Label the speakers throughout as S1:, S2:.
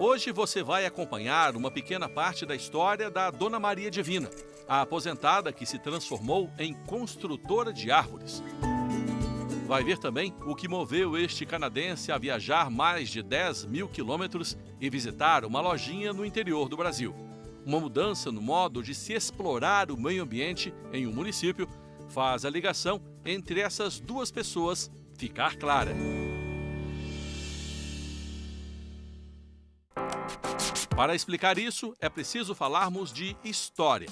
S1: Hoje você vai acompanhar uma pequena parte da história da Dona Maria Divina, a aposentada que se transformou em construtora de árvores. Vai ver também o que moveu este canadense a viajar mais de 10 mil quilômetros e visitar uma lojinha no interior do Brasil. Uma mudança no modo de se explorar o meio ambiente em um município faz a ligação entre essas duas pessoas ficar clara. Para explicar isso, é preciso falarmos de história.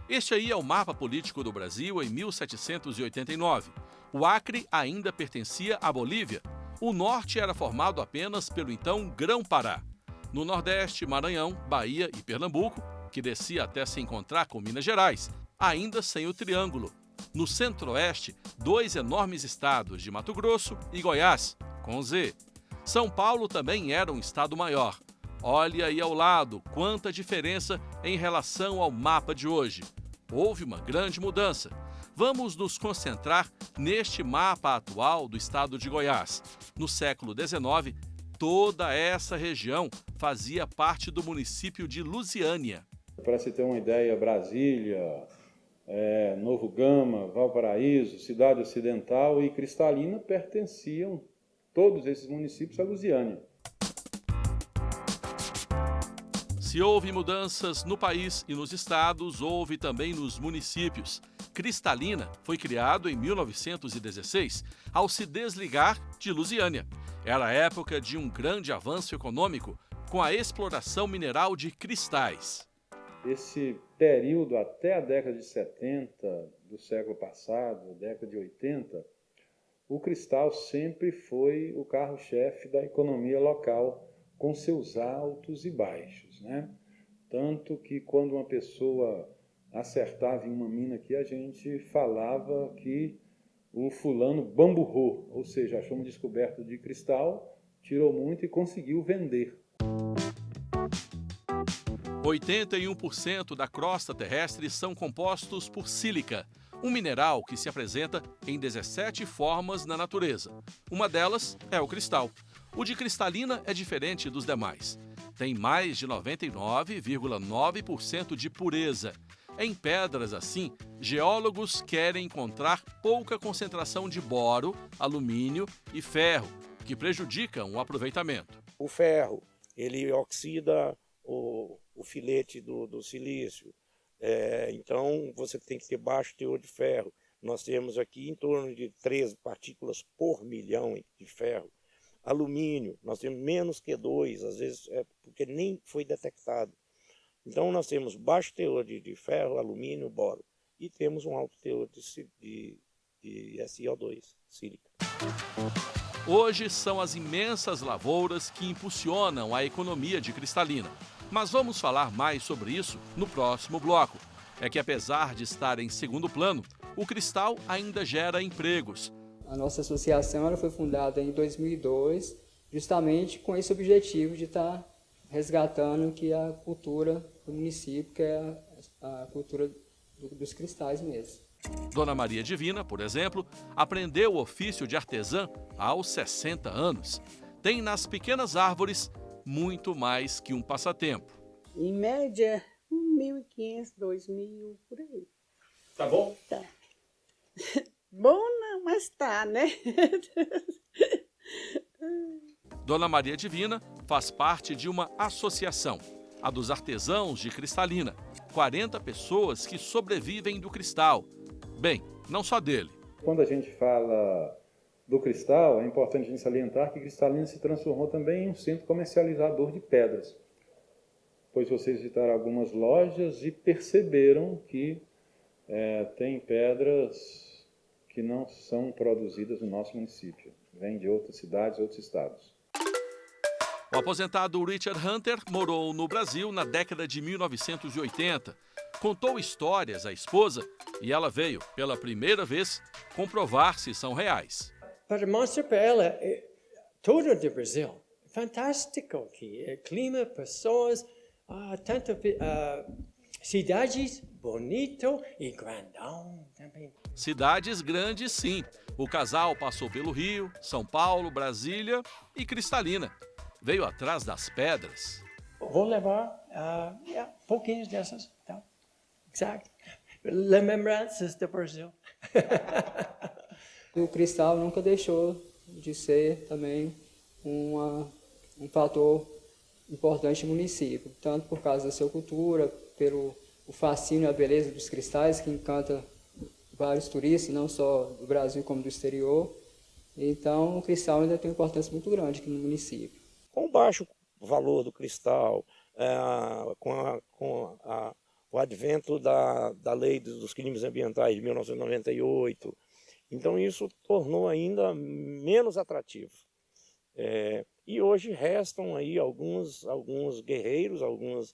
S1: Este aí é o mapa político do Brasil em 1789. O Acre ainda pertencia à Bolívia. O norte era formado apenas pelo então Grão-Pará. No nordeste, Maranhão, Bahia e Pernambuco, que descia até se encontrar com Minas Gerais, ainda sem o triângulo. No centro-oeste, dois enormes estados de Mato Grosso e Goiás, com Z. São Paulo também era um estado maior. Olha aí ao lado quanta diferença em relação ao mapa de hoje. Houve uma grande mudança. Vamos nos concentrar neste mapa atual do estado de Goiás. No século XIX, toda essa região fazia parte do município de Lusiânia.
S2: Para se ter uma ideia, Brasília, Novo Gama, Valparaíso, Cidade Ocidental e Cristalina pertenciam, todos esses municípios, a Lusiânia.
S1: Se houve mudanças no país e nos estados, houve também nos municípios. Cristalina foi criado em 1916, ao se desligar de Lusiânia. Era a época de um grande avanço econômico, com a exploração mineral de cristais.
S2: Esse período até a década de 70 do século passado, década de 80, o cristal sempre foi o carro-chefe da economia local, com seus altos e baixos, né? Tanto que quando uma pessoa acertava em uma mina aqui, a gente falava que o fulano bamburrou, ou seja, achou uma descoberta de cristal, tirou muito e conseguiu vender.
S1: 81% da crosta terrestre são compostos por sílica, um mineral que se apresenta em 17 formas na natureza. Uma delas é o cristal. O de Cristalina é diferente dos demais. Tem mais de 99,9% de pureza. Em pedras assim, geólogos querem encontrar pouca concentração de boro, alumínio e ferro, que prejudicam o aproveitamento.
S3: O ferro, ele oxida o filete do silício. Então, você tem que ter baixo teor de ferro. Nós temos aqui em torno de 13 partículas por milhão de ferro. Alumínio, nós temos menos que 2, às vezes porque nem foi detectado. Então nós temos baixo teor de ferro, alumínio, boro, e temos um alto teor de SiO2, sílica.
S1: Hoje são as imensas lavouras que impulsionam a economia de Cristalina. Mas vamos falar mais sobre isso no próximo bloco. É que apesar de estar em segundo plano, o cristal ainda gera empregos.
S4: A nossa associação ela foi fundada em 2002, justamente com esse objetivo de estar resgatando que a cultura do município, que é a cultura dos cristais mesmo.
S1: Dona Maria Divina, por exemplo, aprendeu o ofício de artesã aos 60 anos. Tem nas pequenas árvores muito mais que um passatempo.
S5: Em média, 1.500, 2.000, por aí.
S1: Tá bom?
S5: Tá. Bom não, mas tá, né?
S1: Dona Maria Divina faz parte de uma associação, a dos artesãos de Cristalina. 40 pessoas que sobrevivem do cristal. Bem, não só dele.
S2: Quando a gente fala do cristal, é importante a gente salientar que Cristalina se transformou também em um centro comercializador de pedras. Pois vocês visitaram algumas lojas e perceberam que tem pedras que não são produzidas no nosso município. Vêm de outras cidades, outros estados.
S1: O aposentado Richard Hunter morou no Brasil na década de 1980. Contou histórias à esposa e ela veio, pela primeira vez, comprovar se são reais.
S6: Para mostrar para ela tudo do Brasil. fantástico aqui. Clima, pessoas, cidades bonito e grandão também.
S1: Cidades grandes, sim. O casal passou pelo Rio, São Paulo, Brasília e Cristalina. Veio atrás das pedras.
S6: Vou levar pouquinhos dessas, tá? Exato. Lembranças do Brasil.
S4: O cristal nunca deixou de ser também um fator importante no município, tanto por causa da sua cultura, pelo o fascínio e a beleza dos cristais, que encanta vários turistas, não só do Brasil como do exterior. Então, o cristal ainda tem uma importância muito grande aqui no município.
S3: Com o baixo valor do cristal, com o advento da lei dos crimes ambientais de 1998, então isso tornou ainda menos atrativo. E hoje restam aí alguns guerreiros, alguns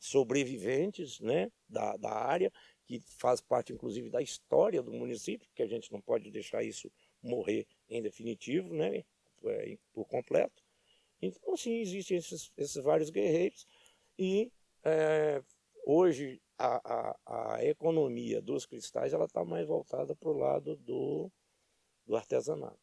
S3: sobreviventes, né, da área, que faz parte inclusive da história do município, que a gente não pode deixar isso morrer em definitivo, né, por completo. Então, sim, existem esses vários guerreiros e hoje a economia dos cristais está mais voltada para o lado do artesanato.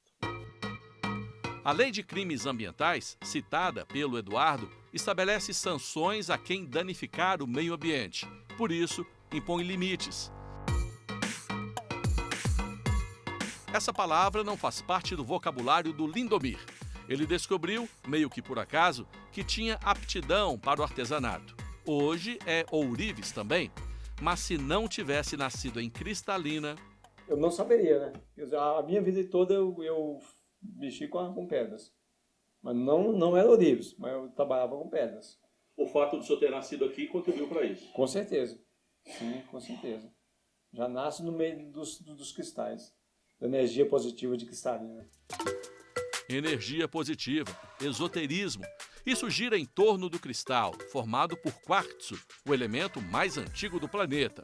S1: A Lei de Crimes Ambientais, citada pelo Eduardo, estabelece sanções a quem danificar o meio ambiente. Por isso, impõe limites. Essa palavra não faz parte do vocabulário do Lindomir. Ele descobriu, meio que por acaso, que tinha aptidão para o artesanato. Hoje é ourives também, mas se não tivesse nascido em Cristalina...
S7: Eu não saberia, né? A minha vida toda eu mexi com pedras. Mas não era ourives, mas eu trabalhava com pedras.
S1: O fato do senhor ter nascido aqui contribuiu para isso?
S7: Com certeza. Sim, com certeza. Já nasce no meio dos cristais, da energia positiva de Cristalina.
S1: Energia positiva, esoterismo. Isso gira em torno do cristal, formado por quartzo, o elemento mais antigo do planeta.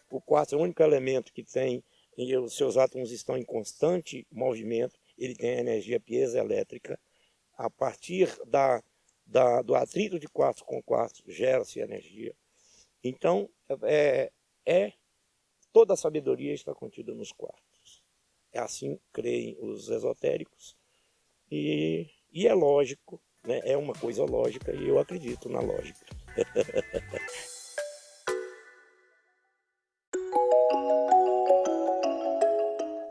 S3: O quartzo é o único elemento que tem, e os seus átomos estão em constante movimento, ele tem a energia piezoelétrica. A partir do atrito de quartzo com quartzo, gera-se energia. Então, toda a sabedoria está contida nos quartzos. É assim creem os esotéricos. E é lógico, né? É uma coisa lógica e eu acredito na lógica.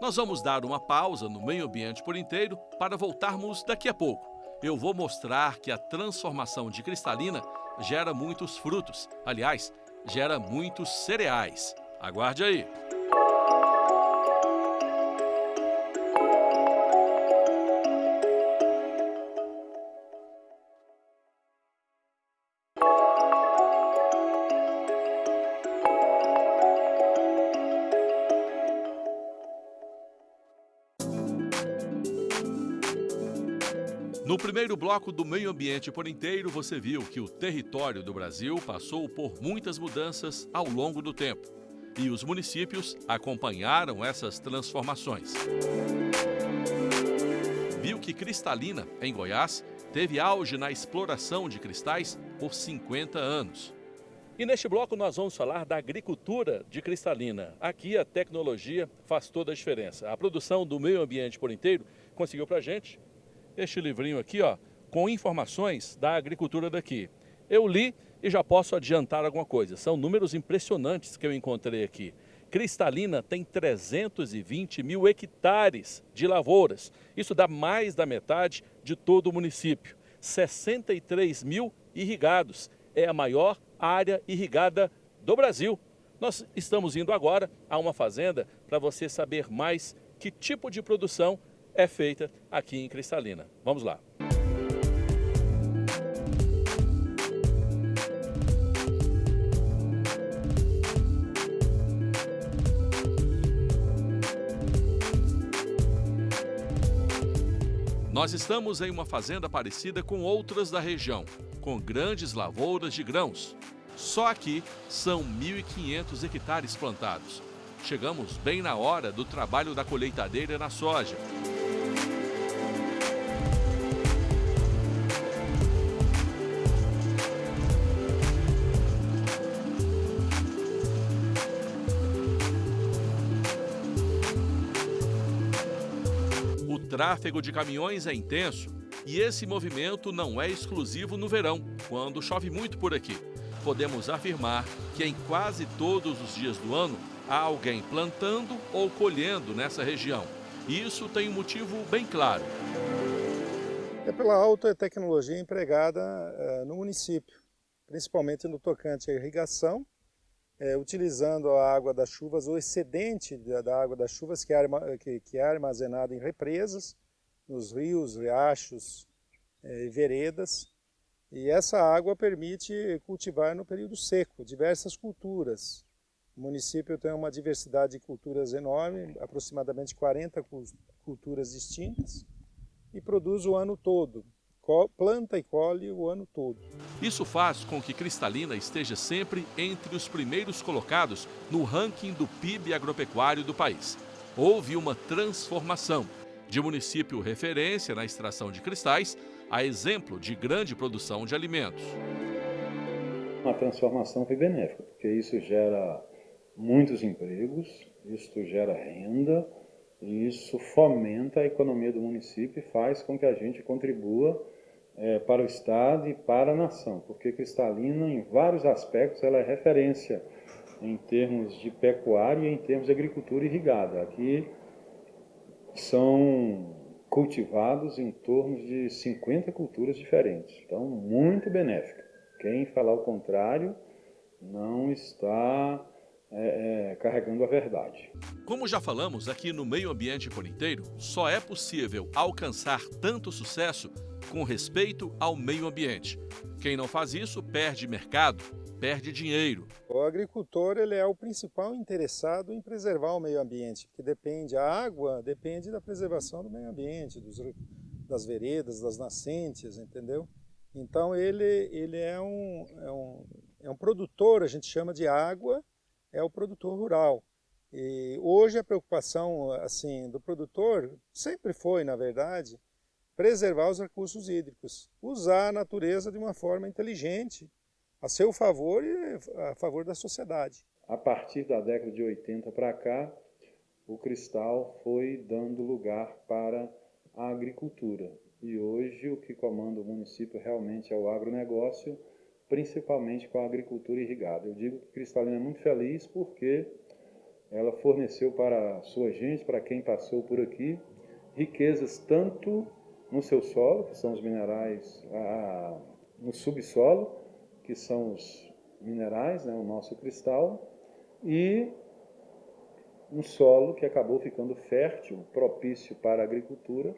S1: Nós vamos dar uma pausa no meio ambiente por inteiro para voltarmos daqui a pouco. Eu vou mostrar que a transformação de Cristalina gera muitos frutos. Aliás, gera muitos cereais. Aguarde aí. No primeiro bloco do Meio Ambiente por Inteiro, você viu que o território do Brasil passou por muitas mudanças ao longo do tempo. E os municípios acompanharam essas transformações. Viu que Cristalina, em Goiás, teve auge na exploração de cristais por 50 anos. E neste bloco nós vamos falar da agricultura de Cristalina. Aqui a tecnologia faz toda a diferença. A produção do Meio Ambiente por Inteiro conseguiu pra gente este livrinho aqui, ó, com informações da agricultura daqui. Eu li e já posso adiantar alguma coisa. São números impressionantes que eu encontrei aqui. Cristalina tem 320 mil hectares de lavouras. Isso dá mais da metade de todo o município. 63 mil irrigados. É a maior área irrigada do Brasil. Nós estamos indo agora a uma fazenda para você saber mais que tipo de produção é feita aqui em Cristalina. Vamos lá. Nós estamos em uma fazenda parecida com outras da região, com grandes lavouras de grãos. Só aqui são 1.500 hectares plantados. Chegamos bem na hora do trabalho da colheitadeira na soja. tráfego de caminhões é intenso e esse movimento não é exclusivo no verão, quando chove muito por aqui. Podemos afirmar que em quase todos os dias do ano há alguém plantando ou colhendo nessa região. E isso tem um motivo bem claro.
S8: É pela alta tecnologia empregada no município, principalmente no tocante à irrigação, utilizando a água das chuvas, o excedente da água das chuvas que é armazenado em represas, nos rios, riachos e veredas. E essa água permite cultivar no período seco diversas culturas. O município tem uma diversidade de culturas enorme, aproximadamente 40 culturas distintas, e produz o ano todo. Planta e colhe o ano todo.
S1: Isso faz com que Cristalina esteja sempre entre os primeiros colocados no ranking do PIB agropecuário do país. Houve uma transformação de município referência na extração de cristais a exemplo de grande produção de alimentos.
S2: A transformação foi benéfica, porque isso gera muitos empregos, isso gera renda, e isso fomenta a economia do município e faz com que a gente contribua para o Estado e para a nação, porque Cristalina, em vários aspectos, ela é referência em termos de pecuária e em termos de agricultura irrigada. Aqui são cultivados em torno de 50 culturas diferentes, então muito benéfica. Quem falar o contrário não está carregando a verdade.
S1: Como já falamos aqui no Meio Ambiente por Inteiro, só é possível alcançar tanto sucesso com respeito ao meio ambiente. Quem não faz isso perde mercado, perde dinheiro.
S8: O agricultor ele é o principal interessado em preservar o meio ambiente, porque a água depende da preservação do meio ambiente, das veredas, das nascentes, entendeu? Então ele é um produtor, a gente chama de água, é o produtor rural. E hoje a preocupação assim, do produtor sempre foi, na verdade, preservar os recursos hídricos, usar a natureza de uma forma inteligente, a seu favor e a favor da sociedade.
S2: A partir da década de 80 para cá, o cristal foi dando lugar para a agricultura. E hoje o que comanda o município realmente é o agronegócio, principalmente com a agricultura irrigada. Eu digo que Cristalina é muito feliz porque ela forneceu para a sua gente, para quem passou por aqui, riquezas tanto no seu solo, que são os minerais, no subsolo, que são os minerais, né, o nosso cristal, e um solo que acabou ficando fértil, propício para a agricultura,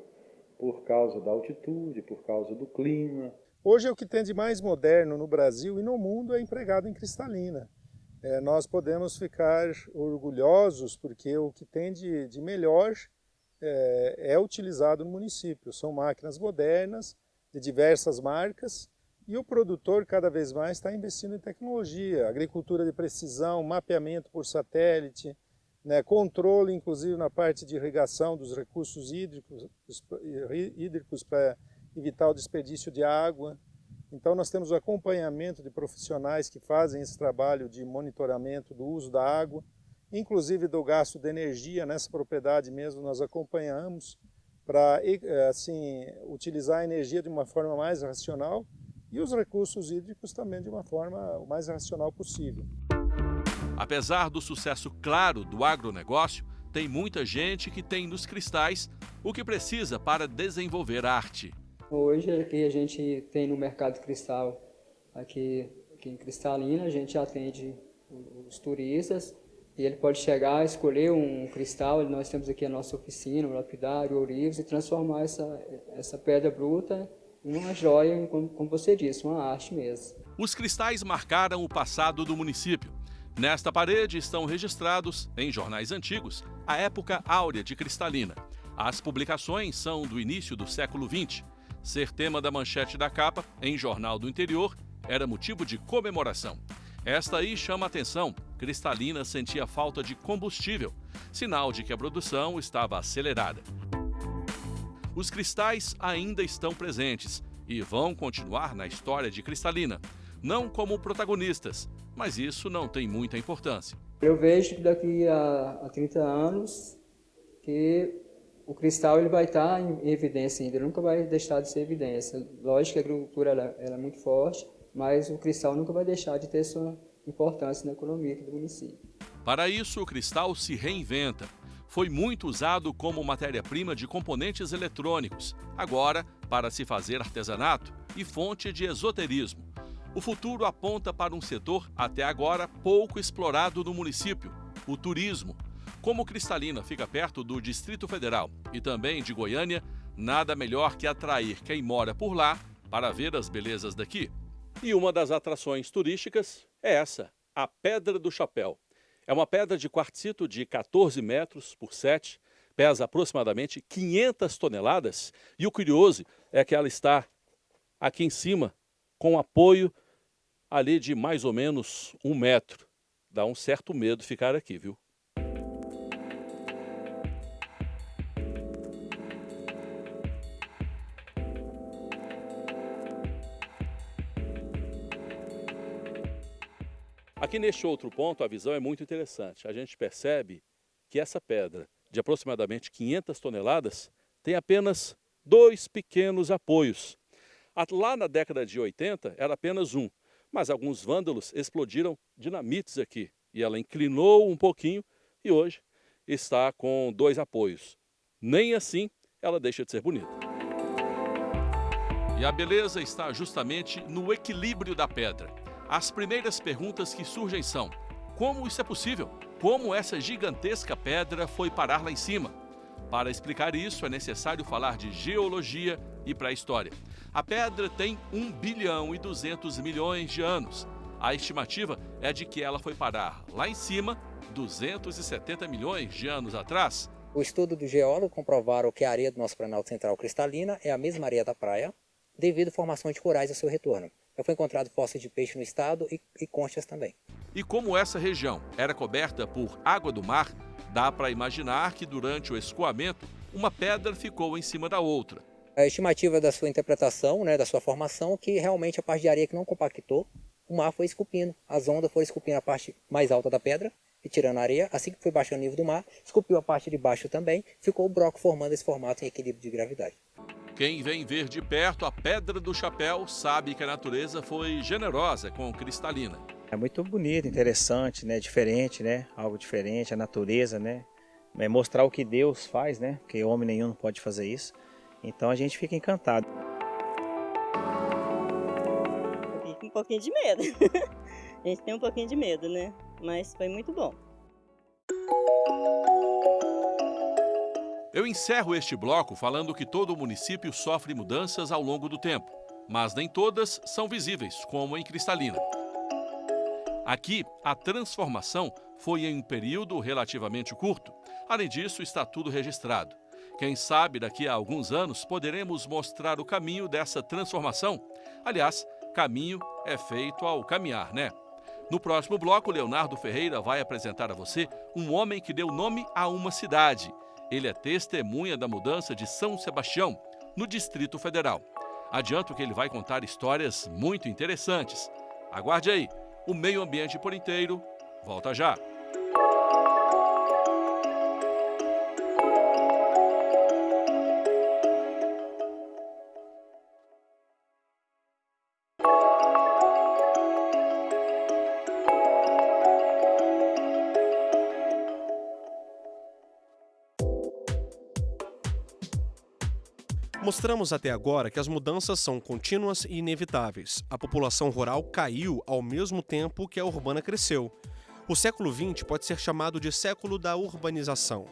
S2: por causa da altitude, por causa do clima.
S8: Hoje o que tem de mais moderno no Brasil e no mundo é empregado em Cristalina. Nós podemos ficar orgulhosos porque o que tem de melhor é utilizado no município. São máquinas modernas, de diversas marcas, e o produtor cada vez mais está investindo em tecnologia, agricultura de precisão, mapeamento por satélite, né, controle inclusive na parte de irrigação dos recursos hídricos para evitar o desperdício de água. Então nós temos o acompanhamento de profissionais que fazem esse trabalho de monitoramento do uso da água, inclusive do gasto de energia. Nessa propriedade mesmo nós acompanhamos para assim, utilizar a energia de uma forma mais racional e os recursos hídricos também de uma forma o mais racional possível.
S1: Apesar do sucesso claro do agronegócio, tem muita gente que tem nos cristais o que precisa para desenvolver arte.
S4: Hoje aqui a gente tem no mercado cristal, aqui em Cristalina, a gente atende os turistas e ele pode chegar, escolher um cristal. Nós temos aqui a nossa oficina, o lapidário, ourives, e transformar essa pedra bruta em uma joia, como você disse, uma arte mesmo.
S1: Os cristais marcaram o passado do município. Nesta parede estão registrados, em jornais antigos, a época áurea de Cristalina. As publicações são do início do século XX. Ser tema da manchete da capa, em jornal do interior, era motivo de comemoração. Esta aí chama a atenção. Cristalina sentia falta de combustível, sinal de que a produção estava acelerada. Os cristais ainda estão presentes e vão continuar na história de Cristalina, não como protagonistas, mas isso não tem muita importância.
S4: Eu vejo que daqui a 30 anos que o cristal ele vai estar em evidência ainda, ele nunca vai deixar de ser evidência. Lógico que a agricultura ela é muito forte, mas o cristal nunca vai deixar de ter sua importância na economia do município.
S1: Para isso, o cristal se reinventa. Foi muito usado como matéria-prima de componentes eletrônicos, agora para se fazer artesanato e fonte de esoterismo. O futuro aponta para um setor até agora pouco explorado no município, o turismo. Como Cristalina fica perto do Distrito Federal e também de Goiânia, nada melhor que atrair quem mora por lá para ver as belezas daqui. E uma das atrações turísticas é essa, a Pedra do Chapéu. É uma pedra de quartzito de 14 metros por 7, pesa aproximadamente 500 toneladas e o curioso é que ela está aqui em cima com apoio ali de mais ou menos 1 metro. Dá um certo medo ficar aqui, viu? Aqui neste outro ponto, a visão é muito interessante. A gente percebe que essa pedra, de aproximadamente 500 toneladas, tem apenas 2 pequenos apoios. Lá na década de 80, era apenas um, mas alguns vândalos explodiram dinamites aqui. E ela inclinou um pouquinho e hoje está com 2 apoios. Nem assim ela deixa de ser bonita. E a beleza está justamente no equilíbrio da pedra. As primeiras perguntas que surgem são: como isso é possível? Como essa gigantesca pedra foi parar lá em cima? Para explicar isso, é necessário falar de geologia e pré-história. A pedra tem 1 bilhão e 200 milhões de anos. A estimativa é de que ela foi parar lá em cima 270 milhões de anos atrás.
S9: O estudo do geólogo comprovaram que a areia do nosso Planalto Central cristalina é a mesma areia da praia, devido a formações de corais ao seu retorno. Já foi encontrado fósseis de peixe no estado e conchas também.
S1: E como essa região era coberta por água do mar, dá para imaginar que durante o escoamento, uma pedra ficou em cima da outra.
S9: A estimativa da sua interpretação, da sua formação, que realmente a parte de areia que não compactou, o mar foi esculpindo. As ondas foram esculpindo a parte mais alta da pedra e tirando a areia. Assim que foi baixando o nível do mar, esculpiu a parte de baixo também, ficou o broco formando esse formato em equilíbrio de gravidade.
S1: Quem vem ver de perto a Pedra do Chapéu sabe que a natureza foi generosa com Cristalina.
S10: É muito bonito, interessante, diferente, algo diferente, a natureza, mostrar o que Deus faz, porque homem nenhum não pode fazer isso. Então a gente fica encantado.
S11: Eu fico com um pouquinho de medo. A gente tem um pouquinho de medo, mas foi muito bom.
S1: Eu encerro este bloco falando que todo o município sofre mudanças ao longo do tempo, mas nem todas são visíveis, como em Cristalina. Aqui, a transformação foi em um período relativamente curto. Além disso, está tudo registrado. Quem sabe daqui a alguns anos poderemos mostrar o caminho dessa transformação. Aliás, caminho é feito ao caminhar, No próximo bloco, Leonardo Ferreira vai apresentar a você um homem que deu nome a uma cidade. Ele é testemunha da mudança de São Sebastião, no Distrito Federal. Adianto que ele vai contar histórias muito interessantes. Aguarde aí, o Meio Ambiente por Inteiro volta já.
S12: Mostramos até agora que as mudanças são contínuas e inevitáveis. A população rural caiu ao mesmo tempo que a urbana cresceu. O século XX pode ser chamado de século da urbanização.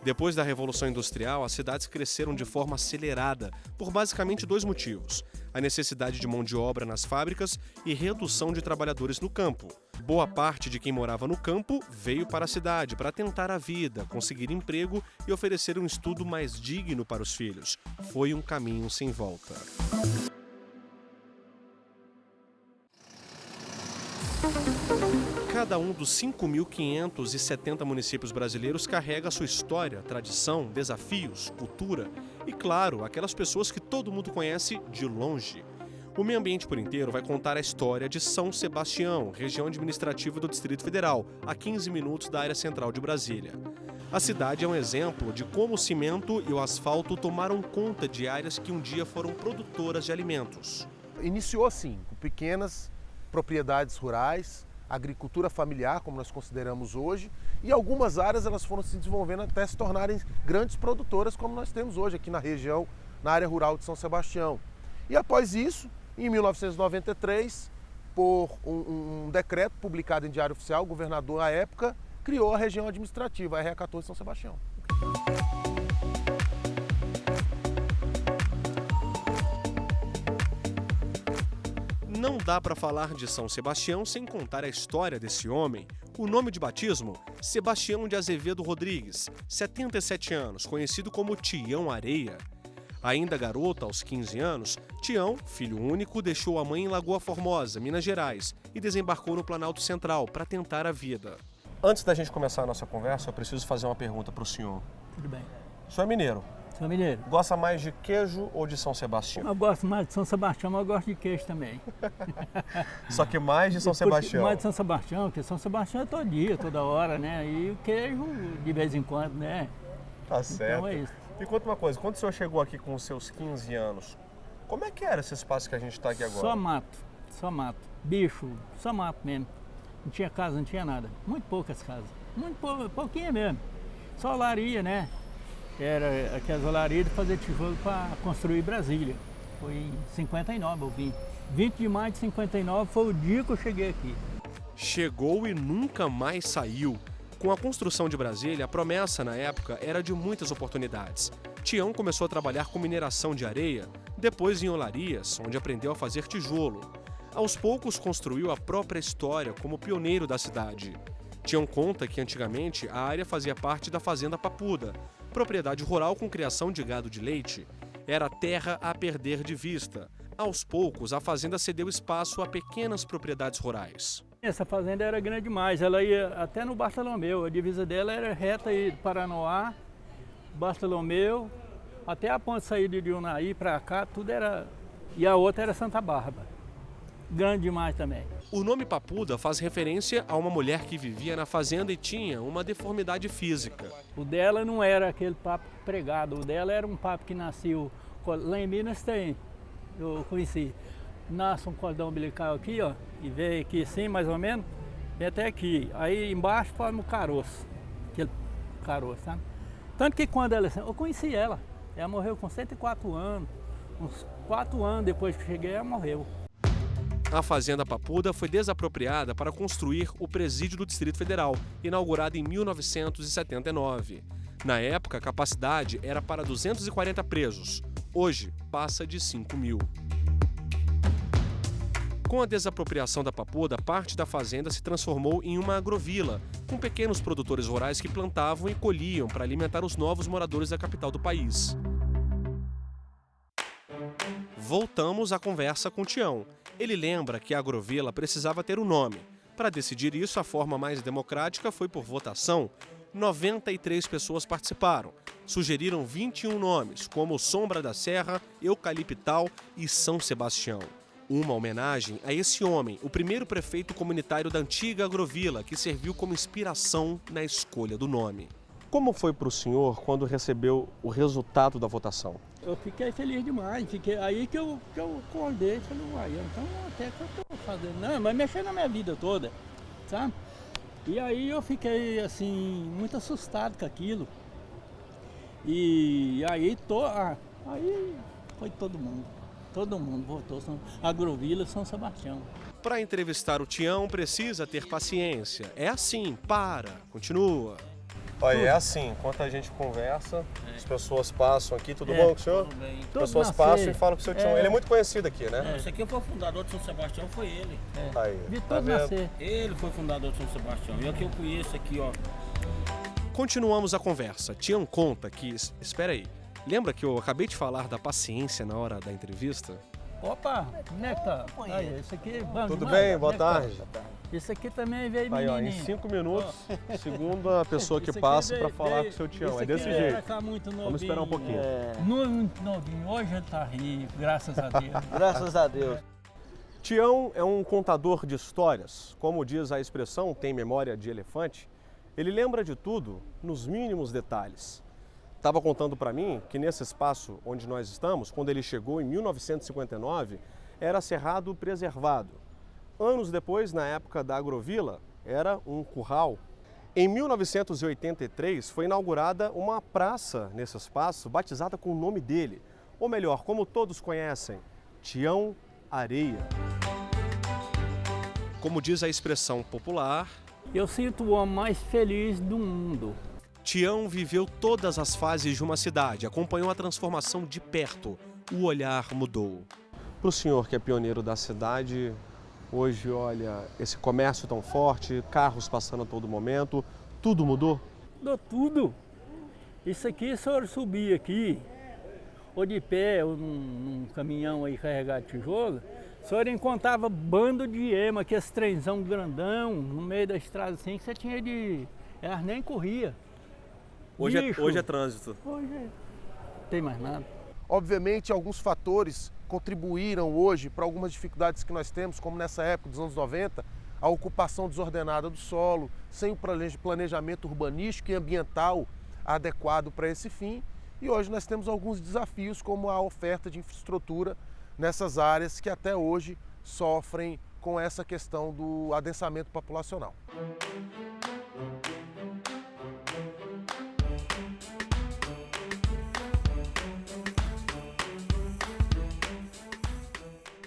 S12: Depois da Revolução Industrial, as cidades cresceram de forma acelerada, por basicamente 2 motivos: a necessidade de mão de obra nas fábricas e redução de trabalhadores no campo. Boa parte de quem morava no campo veio para a cidade para tentar a vida, conseguir emprego e oferecer um estudo mais digno para os filhos. Foi um caminho sem volta. Cada um dos 5.570 municípios brasileiros carrega sua história, tradição, desafios, cultura e, claro, aquelas pessoas que todo mundo conhece de longe. O Meio Ambiente por Inteiro vai contar a história de São Sebastião, região administrativa do Distrito Federal, a 15 minutos da área central de Brasília. A cidade é um exemplo de como o cimento e o asfalto tomaram conta de áreas que um dia foram produtoras de alimentos.
S13: Iniciou assim, com pequenas propriedades rurais, agricultura familiar, como nós consideramos hoje, e algumas áreas elas foram se desenvolvendo até se tornarem grandes produtoras, como nós temos hoje aqui na região, na área rural de São Sebastião. E após isso, em 1993, por um decreto publicado em Diário Oficial, o governador à época criou a região administrativa, a RA14 São Sebastião.
S12: Não dá para falar de São Sebastião sem contar a história desse homem. O nome de batismo, Sebastião de Azevedo Rodrigues, 77 anos, conhecido como Tião Areia. Ainda garoto, aos 15 anos, Tião, filho único, deixou a mãe em Lagoa Formosa, Minas Gerais, e desembarcou no Planalto Central para tentar a vida.
S14: Antes da gente começar a nossa conversa, eu preciso fazer uma pergunta para o senhor.
S15: Tudo bem.
S14: O senhor é mineiro?
S15: Sou mineiro.
S14: Gosta mais de queijo ou de São Sebastião?
S15: Eu gosto mais de São Sebastião, mas eu gosto de queijo também.
S14: Só que mais de São Sebastião?
S15: Mais de São Sebastião, porque São Sebastião é todo dia, toda hora, né? E o queijo de vez em quando, né?
S14: Tá certo.
S15: Então é isso.
S14: Me conta uma coisa, quando o senhor chegou aqui com os seus 15 anos, como é que era esse espaço que a gente está aqui agora?
S15: Só mato. Bicho, só mato mesmo. Não tinha casa, não tinha nada. Muito poucas casas. Muito pouquinho mesmo. Só olaria, né? Era aquelas olarias de fazer tijolo para construir Brasília. Foi em 59 eu vim. 20 de maio de 59 foi o dia que eu cheguei aqui.
S12: Chegou e nunca mais saiu. Com a construção de Brasília, a promessa na época era de muitas oportunidades. Tião começou a trabalhar com mineração de areia, depois em olarias, onde aprendeu a fazer tijolo. Aos poucos construiu a própria história como pioneiro da cidade. Tião conta que antigamente a área fazia parte da Fazenda Papuda, propriedade rural com criação de gado de leite. Era terra a perder de vista. Aos poucos, a fazenda cedeu espaço a pequenas propriedades rurais.
S15: Essa fazenda era grande demais, ela ia até no Bartolomeu, a divisa dela era reta aí do Paranoá, Bartolomeu, até a ponte saída de Unaí para cá, tudo era... E a outra era Santa Bárbara, grande demais também.
S12: O nome Papuda faz referência a uma mulher que vivia na fazenda e tinha uma deformidade física.
S15: O dela não era aquele papo pregado, o dela era um papo que nasceu, lá em Minas tem, eu conheci. Nasce um cordão umbilical aqui, ó, e veio aqui assim, mais ou menos, e até aqui. Aí embaixo forma o caroço, aquele caroço, sabe? Tanto que quando ela, eu conheci ela morreu com 104 anos, uns 4 anos depois que cheguei, ela morreu.
S12: A Fazenda Papuda foi desapropriada para construir o Presídio do Distrito Federal, inaugurado em 1979. Na época, a capacidade era para 240 presos. Hoje, passa de 5 mil. Com a desapropriação da Papuda, parte da fazenda se transformou em uma agrovila, com pequenos produtores rurais que plantavam e colhiam para alimentar os novos moradores da capital do país. Voltamos à conversa com Tião. Ele lembra que a agrovila precisava ter um nome. Para decidir isso, a forma mais democrática foi por votação. 93 pessoas participaram. Sugeriram 21 nomes, como Sombra da Serra, Eucaliptal e São Sebastião. Uma homenagem a esse homem, o primeiro prefeito comunitário da antiga agrovila, que serviu como inspiração na escolha do nome.
S14: Como foi para o senhor quando recebeu o resultado da votação?
S15: Eu fiquei feliz demais, aí que eu acordei e falei, uai, então até que eu estou fazendo, não, mas mexendo na minha vida toda, sabe? E aí eu fiquei assim, muito assustado com aquilo. E aí aí foi todo mundo votou, Agrovila São Sebastião.
S12: Para entrevistar o Tião, precisa ter paciência. É assim, continua.
S14: Olha, é assim, enquanto a gente conversa, as pessoas passam aqui, tudo bom com o senhor?
S16: Tudo bem.
S14: As pessoas passam e falam com o seu Tião. Ele é muito conhecido aqui, né?
S16: Esse aqui foi o fundador de São Sebastião, foi ele.
S14: Aí,
S15: tá vendo?
S16: Ele foi o fundador de São Sebastião. E aqui eu conheço aqui, ó.
S12: Continuamos a conversa. Tião conta que... Espera aí. Lembra que eu acabei de falar da paciência na hora da entrevista?
S15: Opa, como é que tá? Aí, esse aqui...
S14: Tudo bem? Boa tarde.
S15: Esse aqui também veio
S14: aí,
S15: menininho.
S14: Ó, em 5 minutos, segundo a pessoa que passa para falar com o seu Tião. É desse jeito.
S15: Tá muito novinho,
S14: vamos esperar um pouquinho.
S15: Muito novinho. Hoje ele tá rico, graças a Deus.
S16: Graças a Deus.
S14: Tião é um contador de histórias. Como diz a expressão, tem memória de elefante. Ele lembra de tudo nos mínimos detalhes. Estava contando para mim que nesse espaço onde nós estamos, quando ele chegou em 1959, era cerrado preservado. Anos depois, na época da Agrovila, era um curral. Em 1983, foi inaugurada uma praça nesse espaço, batizada com o nome dele. Ou melhor, como todos conhecem, Tião Areia.
S12: Como diz a expressão popular,
S15: eu sinto o homem mais feliz do mundo.
S12: Tião viveu todas as fases de uma cidade, acompanhou a transformação de perto. O olhar mudou.
S14: Para o senhor que é pioneiro da cidade, hoje, olha, esse comércio tão forte, carros passando a todo momento, tudo mudou?
S15: Mudou tudo. Isso aqui, se eu subir aqui, ou de pé, ou num caminhão aí carregado de tijolo, o senhor encontrava bando de ema, aqueles trenzão grandão, no meio da estrada assim, que você tinha de... Elas nem corria.
S14: Hoje é trânsito.
S15: Hoje não tem mais nada.
S13: Obviamente, alguns fatores contribuíram hoje para algumas dificuldades que nós temos, como nessa época dos anos 90, a ocupação desordenada do solo, sem o planejamento urbanístico e ambiental adequado para esse fim. E hoje nós temos alguns desafios, como a oferta de infraestrutura nessas áreas que até hoje sofrem com essa questão do adensamento populacional.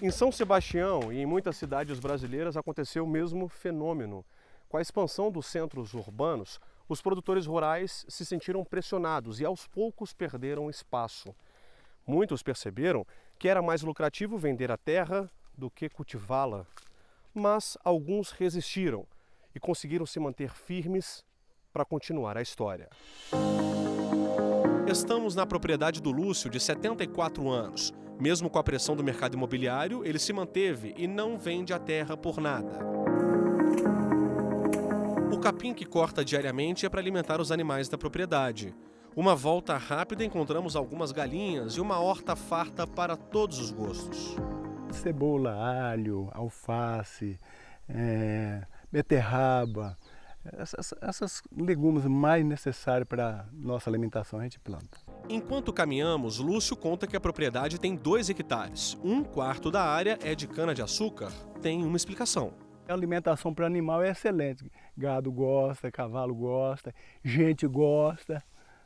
S14: Em São Sebastião e em muitas cidades brasileiras aconteceu o mesmo fenômeno. Com a expansão dos centros urbanos, os produtores rurais se sentiram pressionados e aos poucos perderam espaço. Muitos perceberam que era mais lucrativo vender a terra do que cultivá-la. Mas alguns resistiram e conseguiram se manter firmes para continuar a história.
S12: Estamos na propriedade do Lúcio, de 74 anos. Mesmo com a pressão do mercado imobiliário, ele se manteve e não vende a terra por nada. O capim que corta diariamente é para alimentar os animais da propriedade. Uma volta rápida, encontramos algumas galinhas e uma horta farta para todos os gostos.
S17: Cebola, alho, alface, beterraba, essas legumes mais necessários para a nossa alimentação a gente planta.
S12: Enquanto caminhamos, Lúcio conta que a propriedade tem 2 hectares. 1/4 da área é de cana-de-açúcar. Tem uma explicação.
S17: A alimentação para animal é excelente. Gado gosta, cavalo gosta, gente gosta,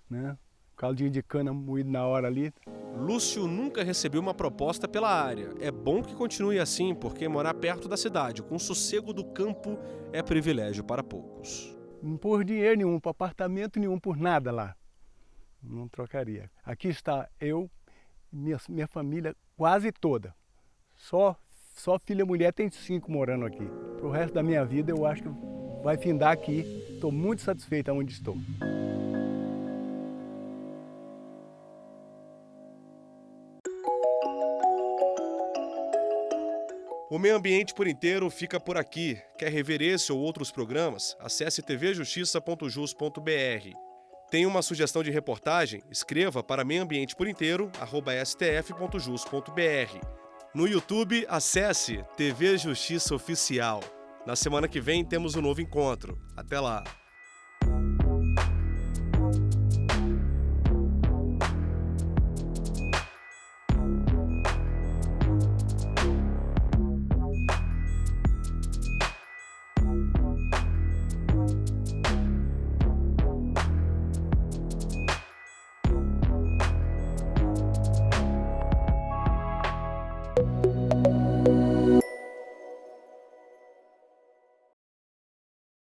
S17: né? Caldinho de cana moído na hora ali.
S12: Lúcio nunca recebeu uma proposta pela área. É bom que continue assim, porque morar perto da cidade, com sossego do campo, é privilégio para poucos.
S17: Não por dinheiro nenhum, por apartamento nenhum, por nada lá. Não trocaria. Aqui está eu, minha família quase toda. Só filha e mulher tem 5 morando aqui. Pro resto da minha vida eu acho que vai findar aqui. Estou muito satisfeito onde estou.
S12: O Meio Ambiente por Inteiro fica por aqui. Quer rever esse ou outros programas? Acesse tvjustiça.jus.br. Tem uma sugestão de reportagem? Escreva para meioambienteporinteiro@stf.jus.br. No YouTube, acesse TV Justiça Oficial. Na semana que vem temos um novo encontro. Até lá!